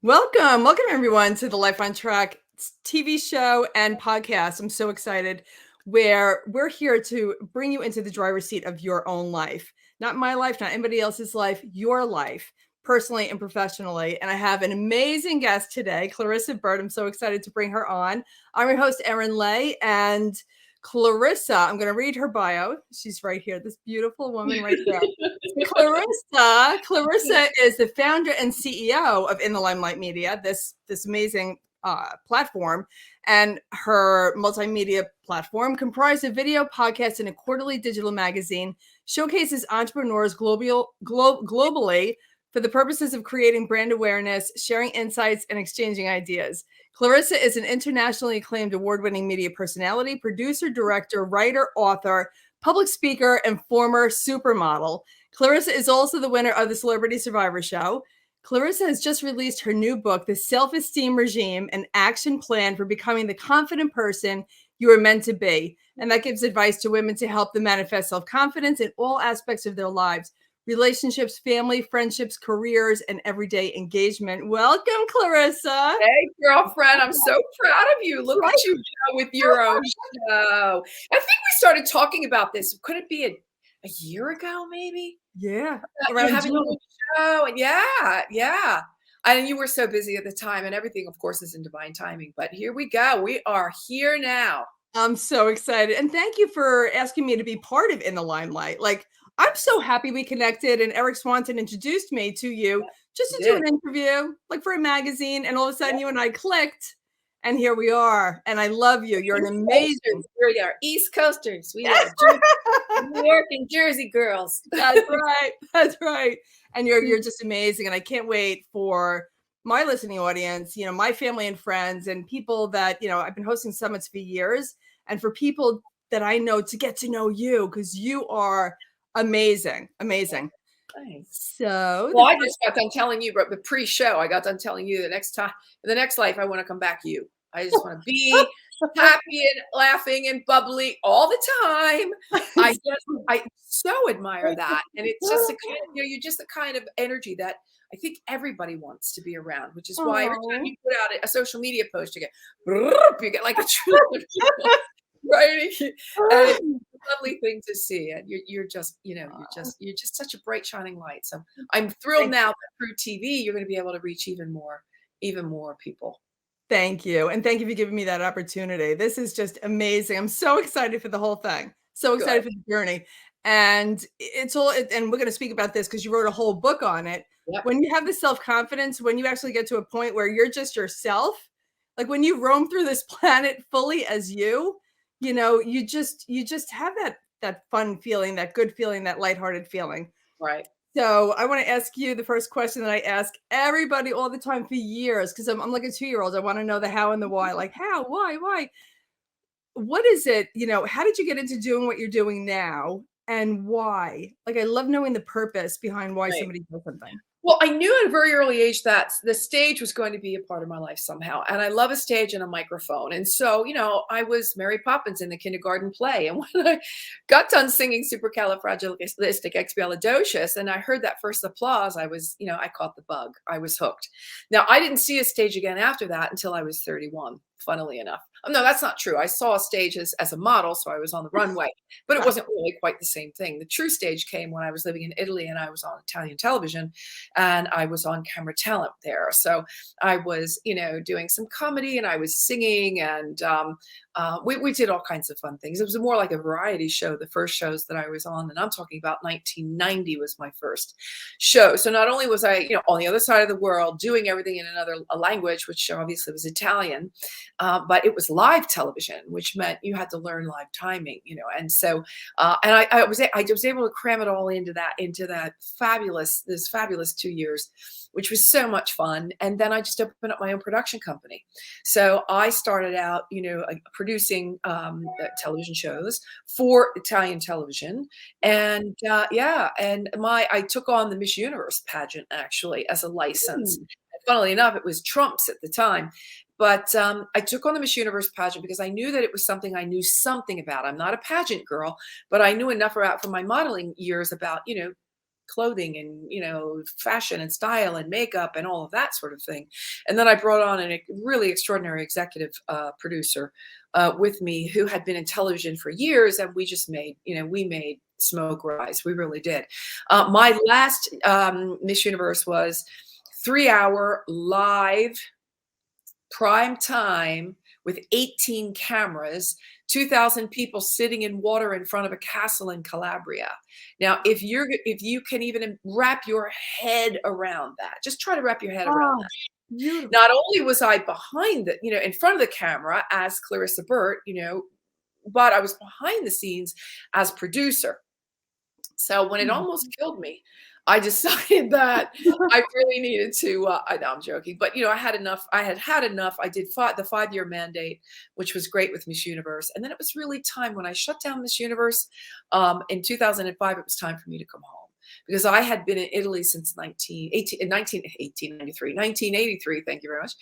Welcome everyone to the Life on Track TV show and podcast. I'm so excited where we're here to bring you into the driver's seat of your own life. Not my life, not anybody else's life, your life, personally and professionally. And I have an amazing guest today, Clarissa Burt. I'm so excited to bring her on. I'm your host, Erin, and Clarissa, I'm going to read her bio. She's right here, this beautiful woman right there. Clarissa is the founder and CEO of In the Limelight Media, this amazing platform, and her multimedia platform, comprised of video, podcasts, and a quarterly digital magazine, showcases entrepreneurs globally for the purposes of creating brand awareness, sharing insights, and exchanging ideas. Clarissa is an internationally acclaimed award-winning media personality, producer, director, writer, author, public speaker, and former supermodel. Clarissa is also the winner of the Celebrity Survivor Show. Clarissa has just released her new book, The Self-Esteem Regime, an action plan for becoming the confident person you are meant to be. And that gives advice to women to help them manifest self-confidence in all aspects of their lives: relationships, family, friendships, careers, and everyday engagement. Welcome, Clarissa. Hey, girlfriend, I'm so proud of you. Look at you now with your own show. I think we started talking about this. Could it be a year ago, maybe? Yeah. You having your own show. And yeah. And you were so busy at the time, and everything, of course, is in divine timing. But here we go. We are here now. I'm so excited. And thank you for asking me to be part of In the Limelight. Like, I'm so happy we connected, and Eric Swanson introduced me to you just to do an interview, like for a magazine. And all of a sudden you and I clicked, and here we are. And I love you. You're an amazing. We are East Coasters. We are New York and Jersey girls. That's right. That's right. And you're just amazing. And I can't wait for my listening audience, my family and friends and people that, I've been hosting summits for years, and for people that I know to get to know you, because you are amazing. Amazing. Thanks. So, well, I just got done telling you, but the pre-show, I got done telling you the next life, I want to come back you. I just want to be happy and laughing and bubbly all the time. I so admire that. And it's just a kind of, you're just the kind of energy that I think everybody wants to be around, which is why every time you put out a social media post, you get like a true right. And it's a lovely thing to see. And you're just such a bright, shining light. So I'm thrilled now that through TV, you're going to be able to reach even more people. Thank you. And thank you for giving me that opportunity. This is just amazing. I'm so excited for the whole thing. So excited for the journey. And and we're going to speak about this because you wrote a whole book on it. Yep. When you have the self-confidence, when you actually get to a point where you're just yourself, like when you roam through this planet fully as you just have that fun feeling, that good feeling, that lighthearted feeling. Right. So I want to ask you the first question that I ask everybody all the time for years, because I'm like a 2-year-old. I want to know the how and the why. Like how, why? What is it? How did you get into doing what you're doing now, and why? Like, I love knowing the purpose behind why somebody does something. Well, I knew at a very early age that the stage was going to be a part of my life somehow. And I love a stage and a microphone. And so, I was Mary Poppins in the kindergarten play. And when I got done singing Supercalifragilisticexpialidocious, and I heard that first applause, I was, I caught the bug. I was hooked. Now, I didn't see a stage again after that until I was 31, funnily enough. Oh, no, that's not true. I saw a stage as a model, so I was on the runway, but it wasn't really quite the same thing. The true stage came when I was living in Italy, and I was on Italian television, and I was on camera talent there. So I was, doing some comedy, and I was singing, and we did all kinds of fun things. It was more like a variety show, the first shows that I was on, and I'm talking about 1990 was my first show. So not only was I, on the other side of the world doing everything in another language, which obviously was Italian, but it was live television, which meant you had to learn live timing, and so and I was able to cram it all into that fabulous 2 years, which was so much fun. And then I just opened up my own production company. So I started out, producing television shows for Italian television, and I took on the Miss Universe pageant actually as a license. Funnily enough, it was Trump's at the time. But I took on the Miss Universe pageant because I knew that it was something I knew something about. I'm not a pageant girl, but I knew enough about from my modeling years about, clothing and, fashion and style and makeup and all of that sort of thing. And then I brought on a really extraordinary executive producer with me who had been in television for years, and we just made, we made smoke rise. We really did. My last Miss Universe was 3-hour live prime time with 18 cameras, 2,000 people sitting in water in front of a castle in Calabria. Now, if you can even wrap your head around that, just try to wrap your head around that. Beautiful. Not only was I behind the, in front of the camera as Clarissa Burt, but I was behind the scenes as producer. So when it almost killed me, I decided that I really needed to, I know I'm joking, but I had enough. I had enough. I did the 5-year mandate, which was great with Miss Universe. And then it was really time when I shut down Miss Universe in 2005, it was time for me to come home because I had been in Italy since 1983. Thank you very much.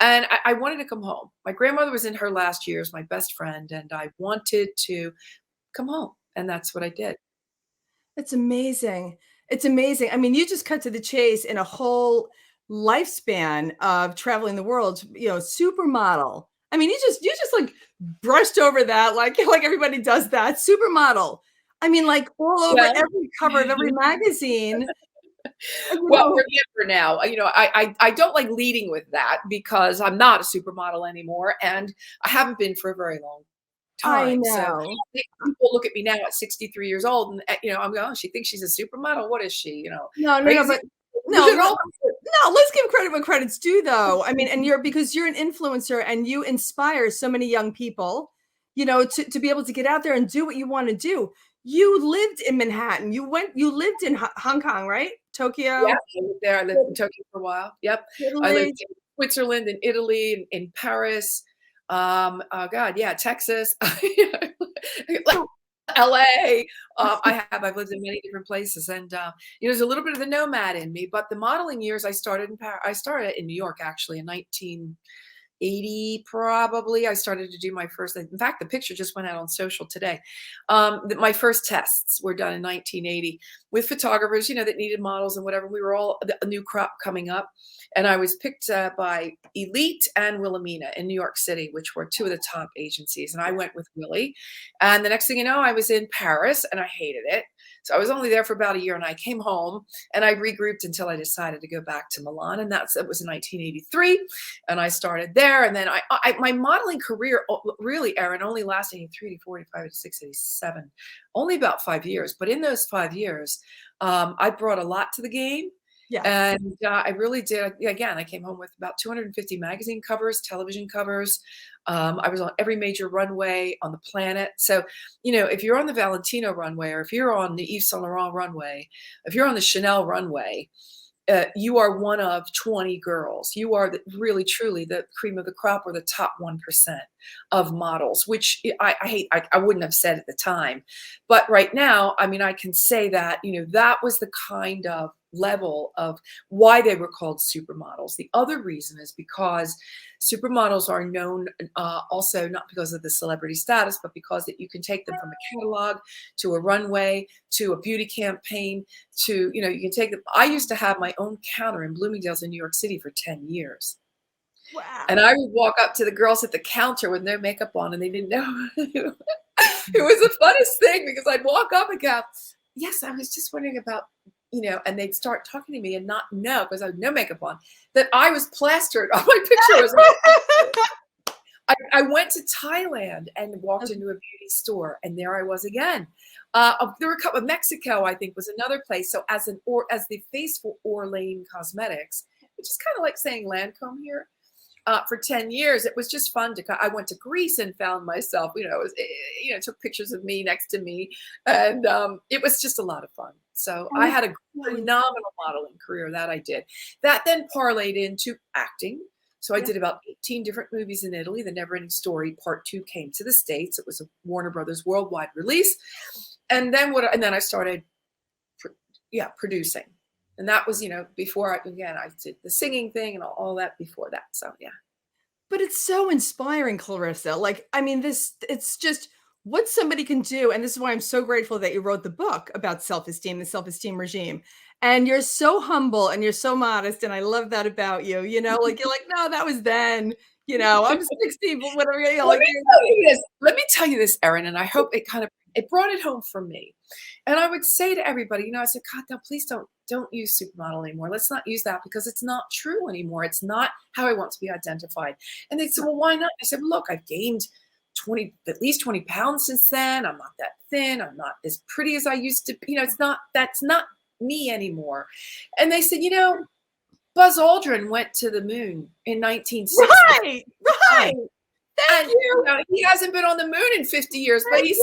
And I wanted to come home. My grandmother was in her last years, my best friend, and I wanted to come home. And that's what I did. It's amazing. It's amazing. I mean, you just cut to the chase in a whole lifespan of traveling the world, supermodel. I mean, you just like brushed over that like everybody does that. Supermodel. I mean, like all over every cover of every magazine. Well, remember now, I don't like leading with that because I'm not a supermodel anymore, and I haven't been for a very long time. I know. So people look at me now at 63 years old, and I'm going, oh, she thinks she's a supermodel. What is she? No, but let's give credit when credit's due, though. I mean, and because you're an influencer and you inspire so many young people, to be able to get out there and do what you want to do. You lived in Manhattan. You lived in Hong Kong, right? Tokyo. Yeah, I lived there. I lived in Tokyo for a while. Yep. Italy. I lived in Switzerland and Italy, in Paris. Oh God, yeah, Texas. LA. I've lived in many different places, and there's a little bit of the nomad in me. But the modeling years, I started in New York actually in 1980, probably. I started to do my first. In fact, the picture just went out on social today. My first tests were done in 1980 with photographers, that needed models and whatever. We were all a new crop coming up, and I was picked by Elite and Wilhelmina in New York City, which were two of the top agencies. And I went with Willie. And the next thing you know, I was in Paris, and I hated it. So I was only there for about a year, and I came home and I regrouped until I decided to go back to Milan. And it was in 1983. And I started there. And then my modeling career really, Erin, only lasted 83, 84, 85, 86, 87, only about 5 years. But in those 5 years, I brought a lot to the game. Yeah. And I really did. Again, I came home with about 250 magazine covers, television covers. I was on every major runway on the planet. So, if you're on the Valentino runway, or if you're on the Yves Saint Laurent runway, if you're on the Chanel runway, you are one of 20 girls. You are really, truly the cream of the crop, or the top 1% of models, which I hate. I wouldn't have said at the time. But right now, I mean, I can say that, that was the kind of level of why they were called supermodels. The other reason is because supermodels are known also not because of the celebrity status, but because that you can take them from a catalog to a runway to a beauty campaign to, you can take them. I used to have my own counter in Bloomingdale's in New York City for 10 years. Wow. And I would walk up to the girls at the counter with their makeup on, and they didn't know. It was the funnest thing because I'd walk up and go, yes, I was just wondering about, and they'd start talking to me and not know, because I had no makeup on, that I was plastered on my picture. I went to Thailand and walked into a beauty store, and there I was again. There were a couple of Mexico, I think, was another place. So as the face for Orlane Cosmetics, which is kind of like saying Lancome here, for 10 years, it was just fun I went to Greece and found myself, took pictures of me next to me, and it was just a lot of fun. So I had a phenomenal modeling career that I did. That then parlayed into acting. So I did about 18 different movies in Italy. The Never Ending Story Part 2 came to the States. It was a Warner Brothers worldwide release. And then I started producing. And that was, before I did the singing thing and all that before that. So, yeah. But it's so inspiring, Clarissa. Like, I mean, it's just what somebody can do. And this is why I'm so grateful that you wrote the book about self-esteem, the self-esteem regime. And you're so humble and you're so modest. And I love that about you. You know, like you're like, no, that was then, you know, I'm 60, but whatever, you know, Let like me tell you this. Let me tell you this, Erin, and I hope it brought it home for me. And I would say to everybody, you know, I said, God, no, please don't use supermodel anymore. Let's not use that because it's not true anymore. It's not how I want to be identified. And they said, well, why not? I said, well, look, I've gained at least 20 pounds since then. I'm not that thin. I'm not as pretty as I used to be. You know, that's not me anymore. And they said, you know, Buzz Aldrin went to the moon in 1960. right, right. And you know, he hasn't been on the moon in 50 years, but he's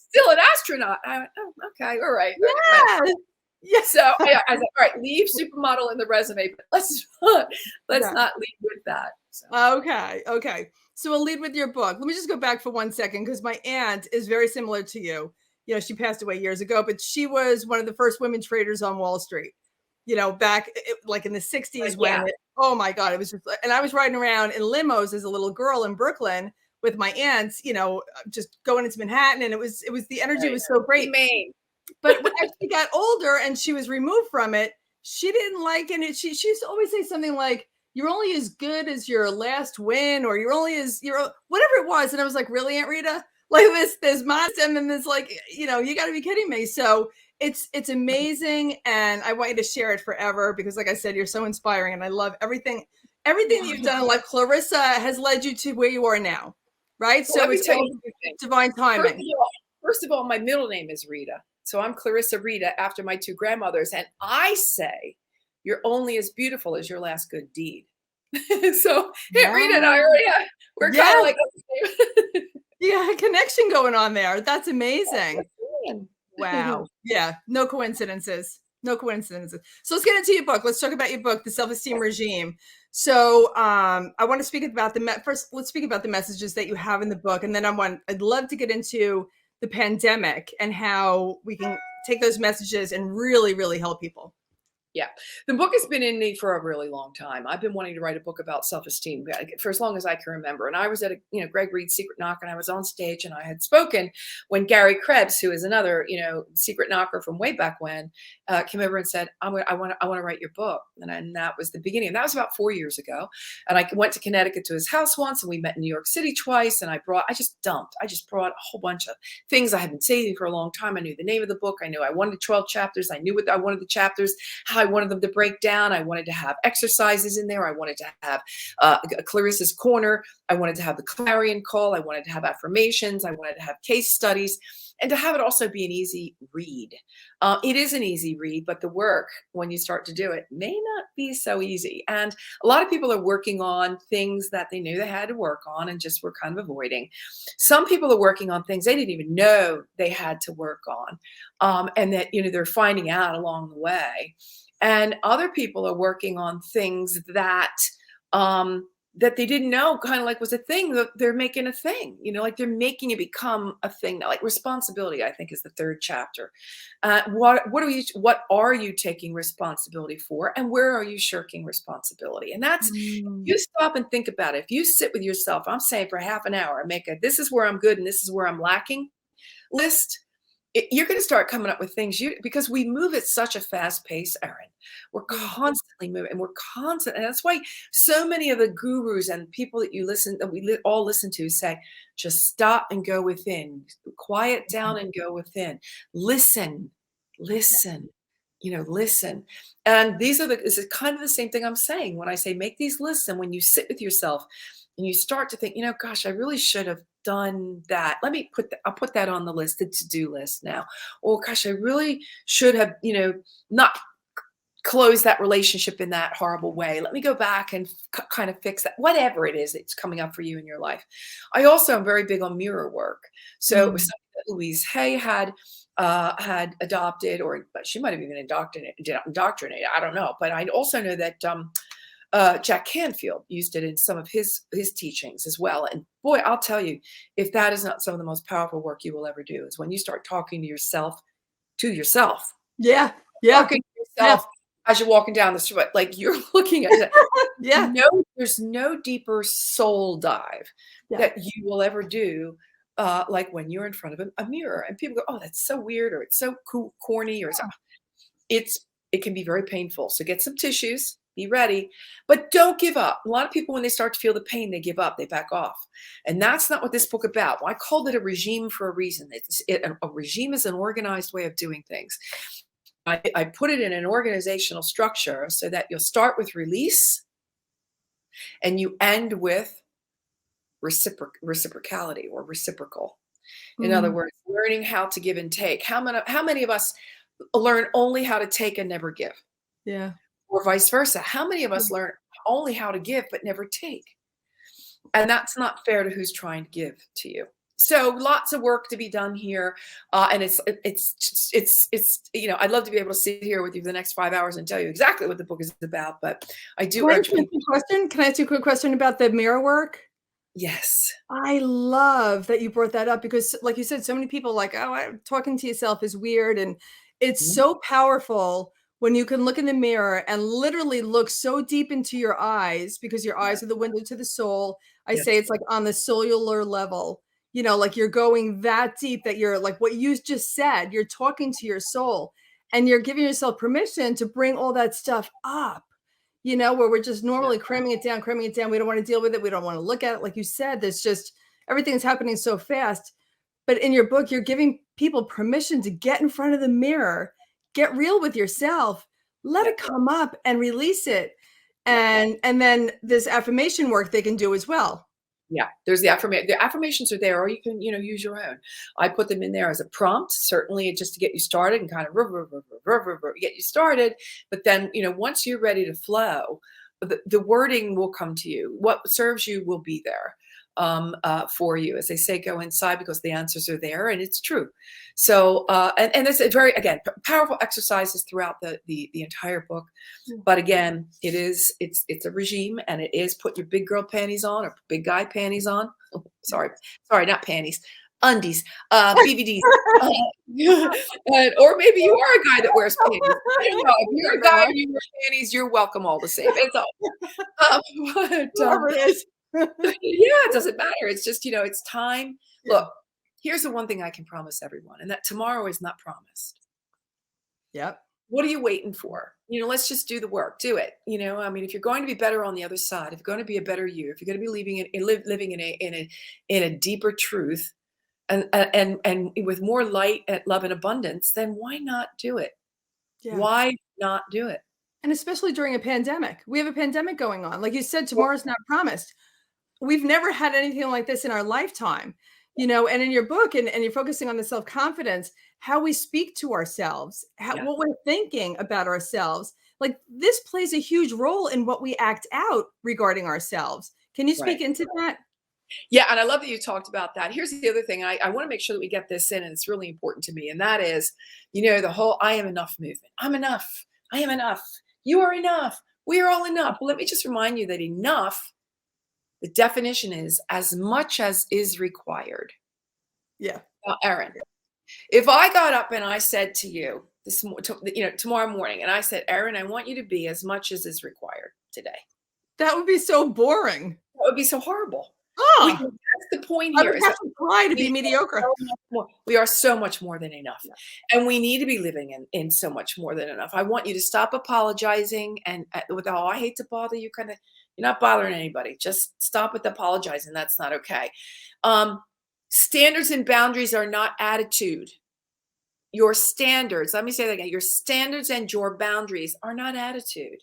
still an astronaut. I went, oh, okay, all right. Yeah. Yeah. So I said, all right, leave supermodel in the resume, but let's not lead with that. So. Okay. Okay. So we'll lead with your book. Let me just go back for 1 second because my aunt is very similar to you. You know, she passed away years ago, but she was one of the first women traders on Wall Street. You know, back like in the 60s when oh my God, it was just, and I was riding around in limos as a little girl in Brooklyn with my aunts, you know, just going into Manhattan. And it was the energy was so great. But as she got older and she was removed from it, she didn't like it. She used to always say something like, you're only as good as your last win, or you're only as whatever it was. And I was like, really, Aunt Rita? Like this monster, and this, like, you know, you got to be kidding me. So it's amazing, and I want you to share it forever because, like I said, you're so inspiring, and I love everything that you've done in life. Clarissa has led you to where you are now, right? Well, so it's all divine timing. First of all, my middle name is Rita, so I'm Clarissa Rita after my two grandmothers, and I say you're only as beautiful as your last good deed. So Aunt Rita and I we're kind of like you got a connection going on there. That's amazing. Wow. Yeah. No coincidences. No coincidences. So let's get into your book. Let's talk about your book, The Self-Esteem Regime. So I want to speak about first, let's speak about the messages that you have in the book. And then I'd love to get into the pandemic and how we can take those messages and really, really help people. Yeah, the book has been in me for a really long time. I've been wanting to write a book about self-esteem for as long as I can remember. And I was at Greg Reed's Secret Knock, and I was on stage, and I had spoken when Gary Krebs, who is another secret knocker from way back when, came over and said, I want to write your book. And that was the beginning. And that was about 4 years ago. And I went to Connecticut to his house once, and we met in New York City twice. And I just brought a whole bunch of things I had been saving for a long time. I knew the name of the book. I knew I wanted 12 chapters. I knew what I wanted the chapters, how I wanted them to break down. I wanted to have exercises in there. I wanted to have Clarissa's Corner. I wanted to have the clarion call. I wanted to have affirmations. I wanted to have case studies, and to have it also be an easy read. It is an easy read, but the work, when you start to do it, may not be so easy. And a lot of people are working on things that they knew they had to work on and just were kind of avoiding. Some people are working on things they didn't even know they had to work on, and that they're finding out along the way. And other people are working on things that that they didn't know kind of like was a thing, that they're making a thing, like they're making it become a thing. Like responsibility, I think, is the third chapter. What are you taking responsibility for, and where are you shirking responsibility? And that's, you stop and think about it. If you sit with yourself, I'm saying for half an hour, make this is where I'm good and this is where I'm lacking list. You're going to start coming up with things because we move at such a fast pace, Erin. We're constantly moving, and and that's why so many of the gurus and people that we all listen to say, just stop and go within, quiet down and go within, listen. And this is kind of the same thing I'm saying when I say make these lists. And when you sit with yourself and you start to think, gosh, I really should have done that. I'll put that on the list, the to-do list now. Or gosh, I really should have, not closed that relationship in that horrible way. Let me go back and kind of fix that, whatever it is that's coming up for you in your life. I also am very big on mirror work. So it was something that Louise Hay had adopted, but she might have even indoctrinated. I don't know. But I also know that Jack Canfield used it in some of his teachings as well. And boy, I'll tell you, if that is not some of the most powerful work you will ever do, is when you start talking to yourself. Yeah. Talking to yourself as you're walking down the street, like you're looking at it. There's no deeper soul dive that you will ever do like when you're in front of a mirror and people go, oh, that's so weird, or it's so cool, corny, or so. It can be very painful. So get some tissues, be ready, but don't give up. A lot of people, when they start to feel the pain, they give up, they back off. And that's not what this book about. Well, I called it a regime for a reason. A regime is an organized way of doing things. I put it in an organizational structure so that you'll start with release and you end with reciprocality or reciprocal. In other words, learning how to give and take. How many of us learn only how to take and never give? Yeah. Or vice versa. How many of us learn only how to give but never take? And that's not fair to who's trying to give to you. So lots of work to be done here. And it's I'd love to be able to sit here with you for the next 5 hours and tell you exactly what the book is about, but I do urge people. Can I ask you a quick question about the mirror work? Yes. I love that you brought that up because, like you said, so many people like, oh, talking to yourself is weird. And it's so powerful when you can look in the mirror and literally look so deep into your eyes, because your eyes are the window to the soul. I say it's like on the cellular level, like you're going that deep that you're like what you just said, you're talking to your soul and you're giving yourself permission to bring all that stuff up. Where we're just normally cramming it down. We don't want to deal with it. We don't want to look at it. Like you said, there's just everything's happening so fast. But in your book, you're giving people permission to get in front of the mirror, get real with yourself, let it come up and release it. And then this affirmation work they can do as well. Yeah, there's the affirmations are there, or you can, use your own. I put them in there as a prompt, certainly just to get you started and kind of get you started. But then, once you're ready to flow, the wording will come to you. What serves you will be there for you. As they say, go inside because the answers are there, and it's true. So, and it's a very, again, powerful exercises throughout the entire book. But again, it's a regime, and it is put your big girl panties on or big guy panties on. Oh, sorry, not panties, undies, BVDs, or maybe you are a guy that wears panties. I don't know. If you're a guy and you wear panties, you're welcome all the same. It's all. Whoever it is. It doesn't matter. It's just, it's time. Look, here's the one thing I can promise everyone, and that tomorrow is not promised. Yep. What are you waiting for? Let's just do the work. Do it. If you're going to be better on the other side, if you're going to be a better you, if you're going to be living in a deeper truth, and with more light and love and abundance, then why not do it? Yeah. Why not do it? And especially during a pandemic. We have a pandemic going on. Like you said, tomorrow's not promised. We've never had anything like this in our lifetime, and in your book, and you're focusing on the self-confidence, how we speak to ourselves, what we're thinking about ourselves. Like this plays a huge role in what we act out regarding ourselves. Can you speak into that? Yeah. And I love that you talked about that. Here's the other thing. I want to make sure that we get this in, and it's really important to me. And that is, the whole I am enough movement. I'm enough. I am enough. You are enough. We are all enough. Well, let me just remind you that enough, the definition is as much as is required. Yeah. Now, Erin, if I got up and I said to you tomorrow morning, and I said, Erin, I want you to be as much as is required today. That would be so boring. That would be so horrible. Oh, that's the point here. I would have to try to be mediocre. We are so much more than enough. Yeah. And we need to be living in so much more than enough. I want you to stop apologizing and with, oh, I hate to bother you, you're not bothering anybody. Just stop with apologizing. That's not okay. Standards and boundaries are not attitude. Your standards, let me say that again, your standards and your boundaries are not attitude.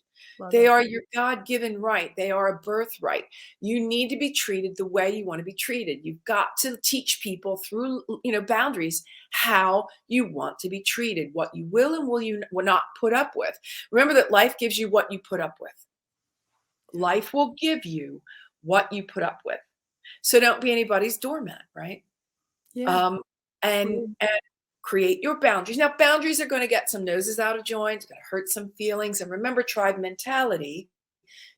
They are your God-given right. They are a birthright. You need to be treated the way you want to be treated. You've got to teach people through, boundaries how you want to be treated, what you will and will not put up with. Remember that life gives you what you put up with. Life will give you what you put up with. So don't be anybody's doormat, right? Yeah. And create your boundaries. Now, boundaries are going to get some noses out of joint, it's going to hurt some feelings. And remember, tribe mentality,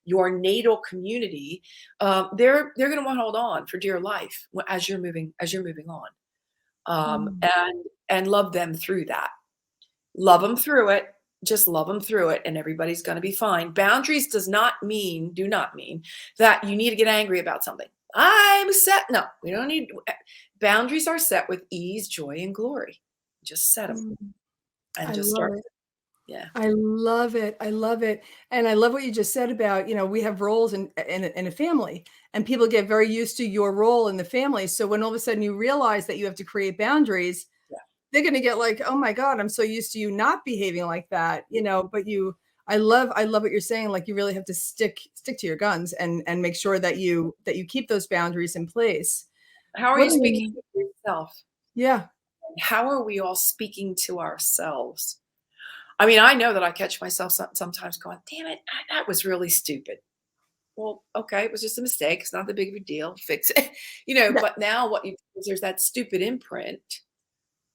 your natal community, they're going to want to hold on for dear life as you're moving on, and love them through that. Love them through it. Just love them through it, and everybody's going to be fine. Boundaries do not mean that you need to get angry about something. I'm set. No, we don't need boundaries are set with ease, joy, and glory. Just set them Mm, and I just love start. it. Yeah. I love it. I love it. And I love what you just said about, we have roles in a family, and people get very used to your role in the family. So when all of a sudden you realize that you have to create boundaries, Yeah. they're going to get like, "Oh my God, I'm so used to you not behaving like that," but I love what you're saying. Like, you really have to stick to your guns and make sure that you keep those boundaries in place. How are What you are speaking you, to yourself? yeah. How are we all speaking to ourselves? I mean, I know that I catch myself sometimes going, damn it, that was really stupid. Well, okay, it was just a mistake. It's not that big of a deal. Fix it. Yeah. But now what you do is there's that stupid imprint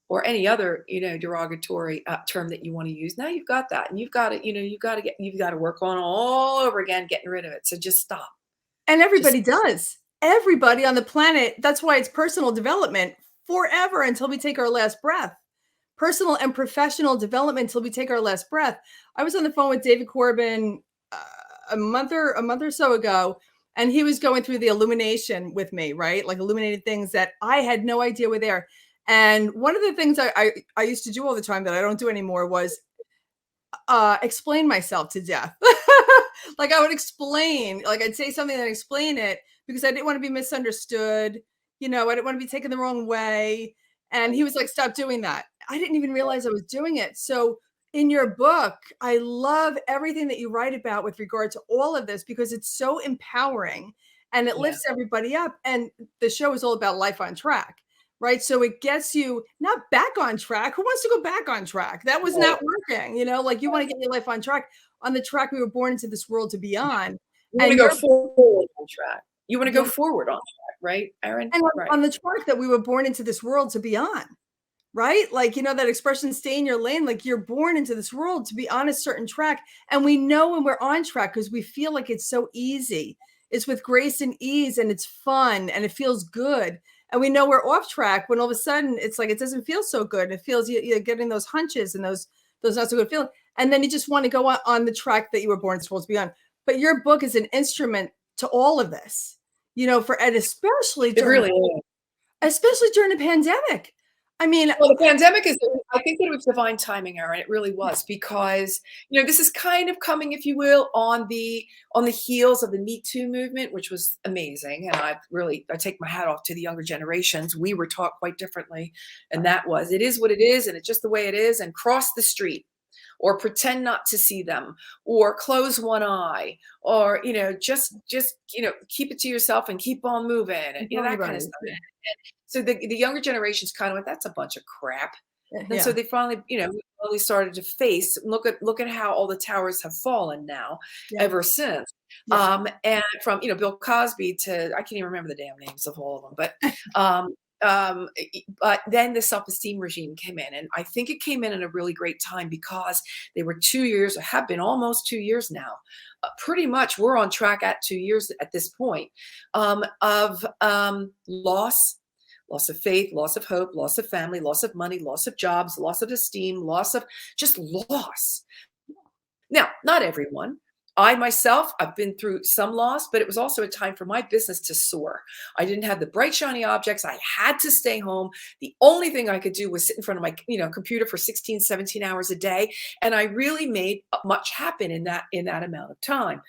or any other, derogatory term that you want to use. Now you've got that, and you've got to work on all over again, getting rid of it. So just stop. And Just everybody does. Everybody on the planet. That's why it's personal development forever until we take our last breath. Personal and professional development until we take our last breath. I was on the phone with David Corbin a month or so ago, and he was going through the illumination with me, right? Like, illuminated things that I had no idea were there. And one of the things I used to do all the time that I don't do anymore was explain myself to death. Like, I would explain, like, I'd say something and explain it because I didn't want to be misunderstood. I didn't want to be taken the wrong way. And he was like, "Stop doing that." I didn't even realize I was doing it. So in your book, I love everything that you write about with regard to all of this because it's so empowering and it yeah, lifts everybody up. And the show is all about life on track, right? So it gets you not back on track. Who wants to go back on track? That was right. not working. Like, you want to get your life on the track we were born into this world to be on. You want to And go you're forward on track. You want to go yeah, forward on track, right, Erin? and Right. on the track that we were born into this world to be on, right? Like, that expression, "stay in your lane." Like, you're born into this world to be on a certain track. And we know when we're on track because we feel like it's so easy. It's with grace and ease, and it's fun, and it feels good. And we know we're off track when all of a sudden it's like it doesn't feel so good. It feels you're getting those hunches and those not so good feeling. And then you just want to go on the track that you were born supposed to be on. But your book is an instrument to all of this, and especially It during really is. the pandemic. I mean, Well, the pandemic is, I think that it was divine timing, Erin. It really was because, this is kind of coming, if you will, on the heels of the Me Too movement, which was amazing. And I take my hat off to the younger generations. We were taught quite differently. And that was, it is what it is, and it's just the way it is, and cross the street. Or pretend not to see them, or close one eye, or just keep it to yourself and keep on moving, and tell that kind anybody. of stuff. So the younger generations kind of went, that's a bunch of crap. And so Yeah, they finally started to face, look at how all the towers have fallen now yeah, ever since. yeah. And from, Bill Cosby to, I can't even remember the damn names of all of them, but then the self-esteem regime came in, and I think it came in a really great time because they were 2 years, or have been almost 2 years now. Pretty much we're on track at 2 years at this point, of loss of faith, loss of hope, loss of family, loss of money, loss of jobs, loss of esteem, loss of just loss. Now, not everyone. I myself, I've been through some loss, but it was also a time for my business to soar. I didn't have the bright, shiny objects. I had to stay home. The only thing I could do was sit in front of my, computer for 16, 17 hours a day. And I really made much happen in that amount of time.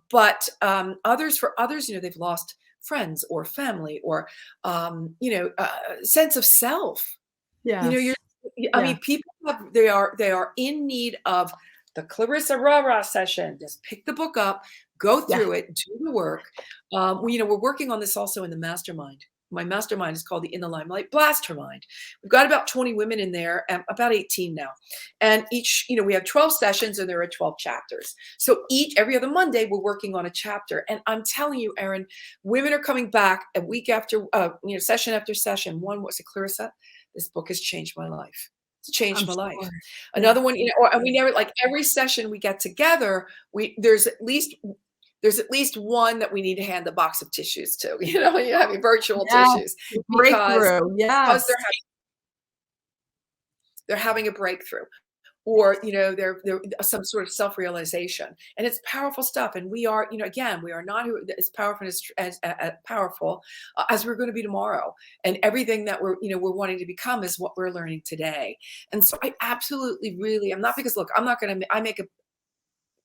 For others, they've lost friends or family or, sense of self. Yes. I Yeah. mean, people they are in need of the Clarissa Rara session. Just pick the book up, go Yeah. through it, do the work. We're working on this also in the mastermind. My mastermind is called the In the Limelight Blast Her Mind. We've got about 20 women in there, about 18 now. And each, we have 12 sessions and there are 12 chapters. So every other Monday, we're working on a chapter. And I'm telling you, Erin, women are coming back a week after, session after session. One was Clarissa, this book has changed my life. It's changed I'm my life. sure. Another Yeah. one, and we never, like, every session we get together, there's at least one that we need to hand the box of tissues to. You're having virtual Yes. tissues because Breakthrough. Yes. they're having a breakthrough. or, you know, they're some sort of self-realization, and it's powerful stuff. And we are, you know, again, we are not who as powerful as powerful as we're going to be tomorrow. And everything that we're, you know, we're wanting to become is what we're learning today. And so I absolutely really, I'm not, because look, I'm not going to, I make a,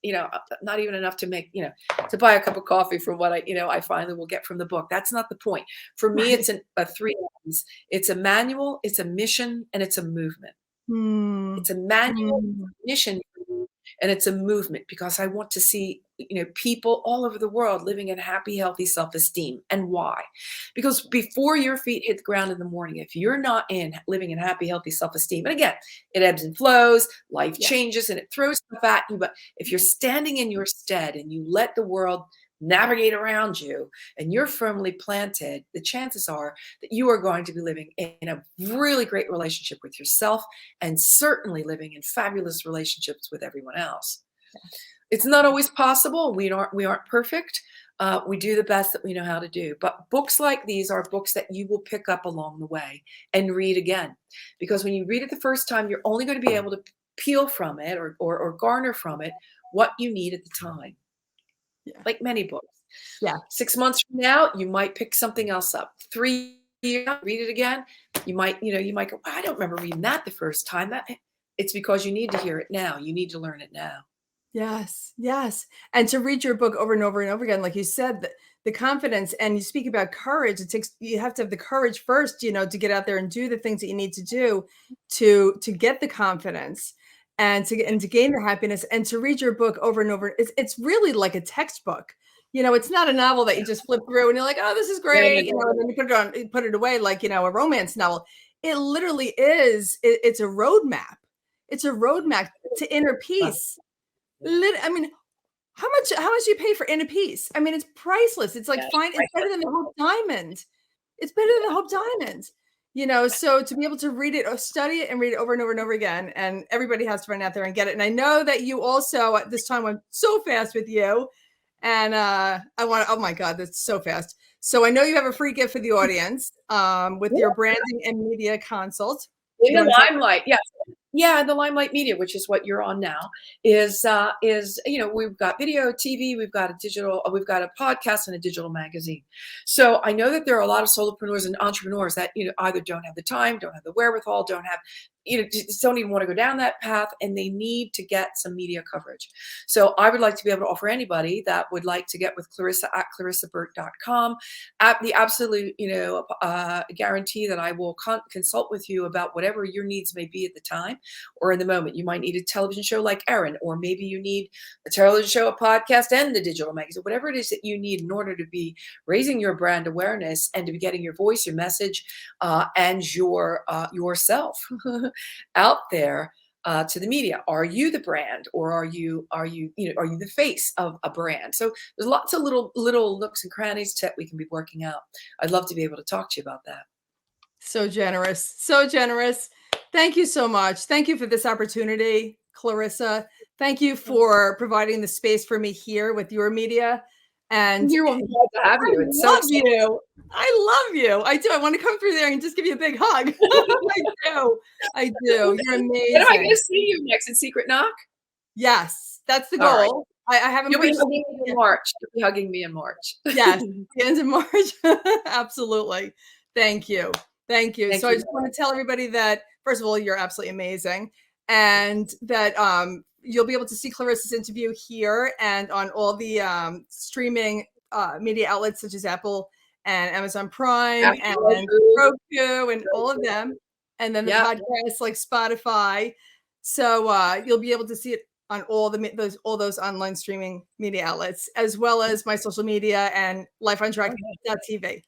you know, not even enough to make, you know, to buy a cup of coffee for what I, you know, I finally will get from the book. That's not the point. For me, Right. it's a three M's. It's a manual, it's a mission, and it's a movement. Mm. It's a manual, it's Mm. a mission, and it's a movement, because I want to see, you know, people all over the world living in happy, healthy self-esteem. And why? Because before your feet hit the ground in the morning, if you're not living in happy, healthy self-esteem, and again, it ebbs and flows, life Yeah. changes and it throws stuff at you. But if you're standing in your stead and you let the world navigate around you and you're firmly planted, the chances are that you are going to be living in a really great relationship with yourself, and certainly living in fabulous relationships with everyone else. It's not always possible. We aren't perfect. We do the best that we know how to do. But books like these are books that you will pick up along the way and read again. Because when you read it the first time, you're only going to be able to peel from it, or garner from it what you need at the time, Yeah. like many books. Yeah. 6 months from now, you might pick something else up. 3 years, read it again. You might, you know, you might go, I don't remember reading that the first time. It's because you need to hear it now. You need to learn it now. Yes, yes. And to read your book over and over and over again, like you said, the confidence, and you speak about courage. It takes, you have to have the courage first, you know, to get out there and do the things that you need to do to get the confidence and to gain the happiness, and to read your book over and over. It's really like a textbook. You know, it's not a novel that you just flip through and you're like, oh, this is Yeah, great, you know, and then you put it on, you put it away like, you know, a romance novel. It literally is, it's a roadmap. It's a roadmap to inner peace. I mean, how much do you pay for Inner Peace? I mean, it's priceless. It's like yeah, fine. It's better than the Hope Diamond. It's better than the Hope Diamond. You know, so to be able to read it or study it and read it over and over and over again, and everybody has to run out there and get it. And I know that you also at this time went so fast with you, and I want. Oh my God, that's so fast. So I know you have a free gift for the audience with your branding and media consult. in You the want to tell? limelight, yes. Yeah, the Limelight Media, which is what you're on now, is, you know, we've got video, TV, we've got a digital, we've got a podcast and a digital magazine. So I know that there are a lot of solopreneurs and entrepreneurs that, you know, either don't have the time, don't have the wherewithal, don't have, you know, just don't even want to go down that path, and they need to get some media coverage. So I would like to be able to offer anybody that would like to get with Clarissa at clarissaburt.com at the absolute, you know, guarantee that I will consult with you about whatever your needs may be at the time or in the moment. You might need a television show like Erin, or maybe you need a television show, a podcast, and the digital magazine, whatever it is that you need in order to be raising your brand awareness and to be getting your voice, your message, and yourself out there to the media. Are you the brand, or are you the face of a brand? So there's lots of little nooks and crannies that we can be working out. I'd love to be able to talk to you about that. So generous, so generous. Thank you so much. Thank you for this opportunity, Clarissa. Thank you for providing the space for me here with your media. And You're glad to have you. It's so love exciting. you. I love you. I do. I want to come through there and just give you a big hug. I do. I do. You're When am I going amazing. to see you next? In Secret Knock? Yes, that's the All right. goal. I haven't You'll be pushed. hugging me in March. You'll be hugging me in March. Yes, the end of March. Absolutely. Thank you. Thank you. Thank So I you. just want to tell everybody that, first of all, you're absolutely amazing, and that you'll be able to see Clarissa's interview here and on all the streaming media outlets such as Apple and Amazon Prime and Roku and all of them, and then the podcasts like Spotify. So you'll be able to see it on all those online streaming media outlets, as well as my social media and lifeontrack.tv.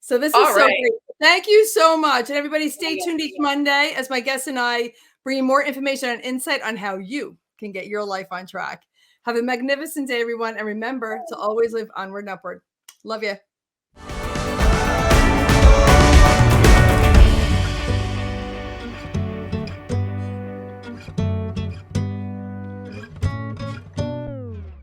So this is so great. Thank you so much. And everybody stay tuned each Monday as my guests and I bring you more information and insight on how you can get your life on track. Have a magnificent day, everyone. And remember to always live onward and upward. Love you.